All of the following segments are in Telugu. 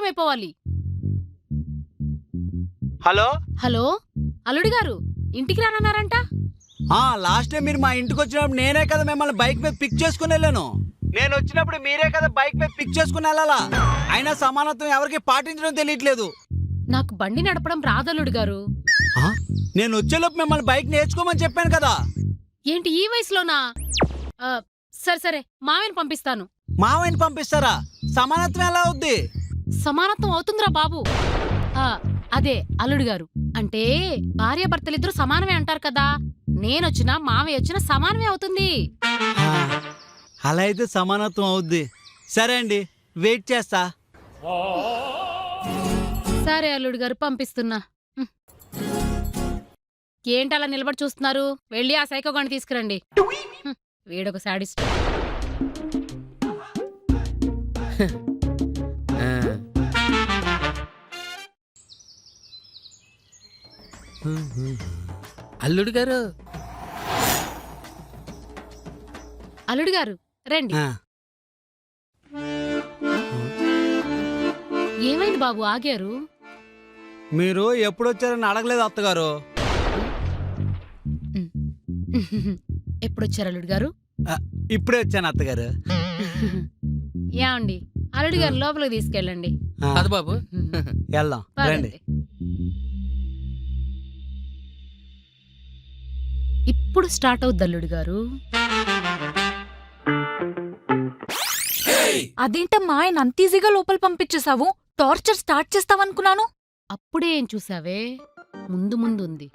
అర్థమైపోవాలి. హలో హలో అల్లుడు గారు, ఇంటికి రానన్నారంట. లాస్ట్ టైం మీరు మా ఇంటికి వచ్చినప్పుడు నేనే కదా మిమ్మల్ని బైక్ మీద పిక్ చేసుకుని వెళ్ళాను. నేను వచ్చినప్పుడు మీరే కదా బైక్ మీద పిక్ చేసుకుని వెళ్ళాలా. అయినా సమానత్వం ఎవరికి పాటించడం తెలియట్లేదు. నాకు బండి నడపడం రాదల్లుడు గారు. నేను వచ్చేలోపు మిమ్మల్ని బైక్ నేర్చుకోమని చెప్పాను కదా. ఏంటి ఈ వయసులోనా? సరే సరే, మావయ్యని పంపిస్తాను. మావయ్యని పంపిస్తారా? సమానత్వం ఎలా అవుద్ది? సమానత్వం అవుతుందిరా బాబు. అదే అల్లుడు గారు అంటే భార్యాభర్తలిద్దరూ సమానమే అంటారు కదా. నేనొచ్చినా మావయ్య వచ్చినా సమానమే అవుతుంది. అలా అయితే సమానత్వం అవుద్ది. సరే అండి, వెయిట్ చేస్తా. సరే అల్లుడు గారు, పంపిస్తున్నా. ఏంటలా నిలబడి చూస్తున్నారు? వెళ్ళి ఆ సైకోగాన్ని తీసుకురండి. వీడొక శాడిస్ట్. అల్లుడు గారు, అల్లుడు గారు రండి. ఏమైంది బాబు, ఆగారు? మీరు ఎప్పుడొచ్చారని అడగలేదు అత్తగారు. ఎప్పుడొచ్చారు అల్లుడు గారు? ఇప్పుడే వచ్చాను అత్తగారు. ఏమండి, అల్లుడు గారు లోపలికి తీసుకెళ్ళండి. అది బాబు వెళ్దాం రండి. ఇప్పుడు స్టార్ట్ అవుద్ది అల్లుడు గారు. అదేంటమ్మా ఆయన అంత ఈజీగా లోపల పంపించేశావు? Torture start చేస్తావనుకున్నాను. అప్పుడే ఏం చూసావే, ముందు ముందు ఉంది.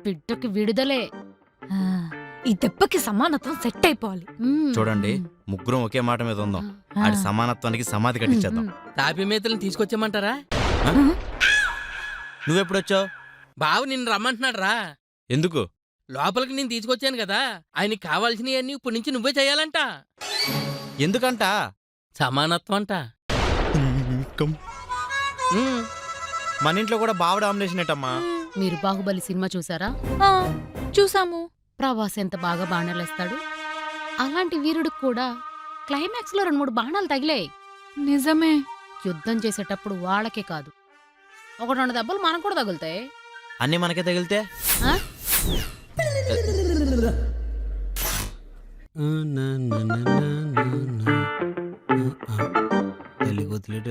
బిడ్డకి విడుదలే. ఈ దెబ్బకి సమానత్వం సెట్ అయిపోవాలి. చూడండి, ముగ్గురం ఒకే మాట మీద ఉందాం. ఆడి సమానత్వానికి సమాధి కట్టించేద్దాం. తాపి మేతలను తీసుకొచ్చామంటారా? నువ్వెప్పుడొచ్చావు? బావు నిన్ను రమ్మంటున్నాడు రా. ఎందుకు? లోపలికి నేను తీసుకొచ్చాను కదా, ఆయనకి కావాల్సినవన్నీ ఇప్పుడు నుంచి నువ్వే చెయ్యాలంట. ఎందుకంట? సమానత్వం అంట. మన ఇంట్లో కూడా బావ డామినేషన్ ఏటమ్మా. మీరు బాహుబలి సినిమా చూసారా? చూసాము. ప్రభాస్ ఎంత బాగా బాణాలేస్తాడు. అలాంటి వీరుడికి కూడా క్లైమాక్స్ లో 2-3 బాణాలు తగిలాయి. నిజమే. యుద్ధం చేసేటప్పుడు వాళ్ళకే కాదు, 1-2 దెబ్బలు మనకు కూడా తగులుతాయి. అన్నీ మనకే తగిలితే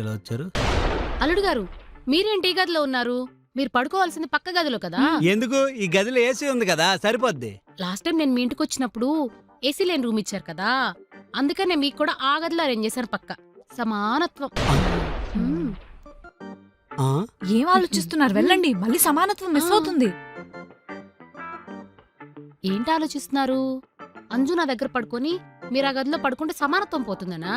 ఎలా వచ్చారు? అల్లుడు గారు, మీరేంటి ఈ గదిలో ఉన్నారు? మీరు పడుకోవాల్సింది పక్క గదిలో కదా. ఎందుకు? ఈ గదిలో ఏసీ ఉంది కదా, సరిపోద్ది. లాస్ట్ టైం నేను మీ ఇంటికి వచ్చినప్పుడు ఏసీ లేని రూమ్ ఇచ్చారు కదా, అందుకనే మీకు కూడా ఆ గదిలో అరేంజ్ చేశాను. పక్క సమానత్వం. ఏం ఆలోచిస్తున్నారు? వెళ్ళండి, మళ్ళీ సమానత్వం మిస్ అవుతుంది. ఏంటి ఆలోచిస్తున్నారు? అంజు నా దగ్గర పడుకొని మీరు ఆ గదిలో పడుకుంటే సమానత్వం పోతుందనా?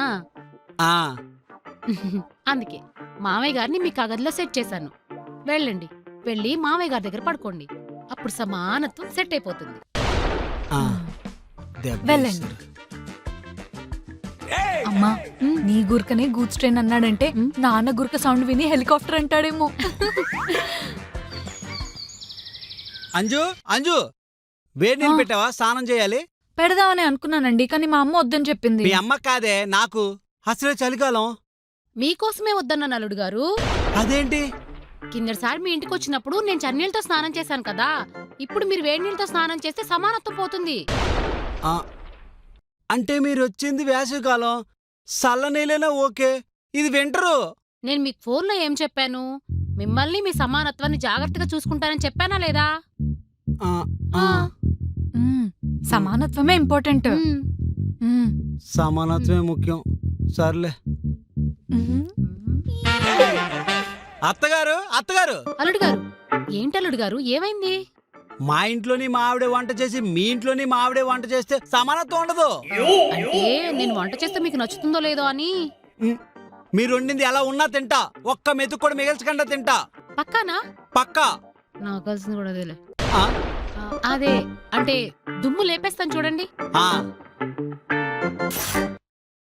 అందుకే మామయ్య గారిని మీకు ఆ గదిలో సెట్ చేశాను. వెళ్ళండి, వెళ్ళి మామయ్య గారి దగ్గర పడుకోండి. అప్పుడు సమానత్వం సెట్ అయిపోతుంది. వెళ్ళండి. అమ్మా, నీ గురకనే గూడ్స్ ట్రైన్ అన్నాడంటే నాన్న గురక సౌండ్ విని హెలికాప్టర్ అంటాడేమో. అంజు, అంజు, వేడి నీళ్ళు పెట్టావా? స్నానం చేయాలి. పెడదామని అనుకున్నానండి, కానీ మా అమ్మ వద్దని చెప్పింది. మీ అమ్మ కాదే, నాకు. అసలే చలికాలం. మీకోసమే వద్దన్నాను అల్లుడు గారు. అదేంటి? కిందసారి మీ ఇంటికి వచ్చినప్పుడు నేను చన్నీళ్ళతో స్నానం చేశాను కదా, ఇప్పుడు మీరు వేడి నీళ్ళతో స్నానం చేస్తే సమానత్వం పోతుంది. అంటే మీరు వచ్చింది వేసవికాలం, చల్ల నీళ్ళైనా ఓకే, ఇది వింటరు. నేను మీకు ఫోన్లో ఏం చెప్పాను? మిమ్మల్ని మీ సమానత్వాన్ని జాగ్రత్తగా చూసుకుంటానని చెప్పానా లేదా? సమానత్వమే ఇంపార్టెంట్. సమానత్వమే ముఖ్యం. సర్లే. అత్తగారు, అత్తగారు. అల్లుడు గారు, ఏంటి అల్లుడు గారు, ఏమైంది? మా ఇంట్లోని మా ఆవిడే వంట చేసి మీ ఇంట్లోని మా ఆవిడే వంట చేస్తే సమానత్వం ఉండదు. అంటే నేను వంట చేస్తే మీకు నచ్చుతుందో లేదో అని. మీరు వండింది ఎలా ఉన్నా తింటా, ఒక్క మెతుకు కూడా మిగల్చకుండా తింటా. పక్కానా? పక్కా. నాకు కలిసింది కూడా అదేలే. అదే అంటే దుమ్ము లేపేస్తాను చూడండి.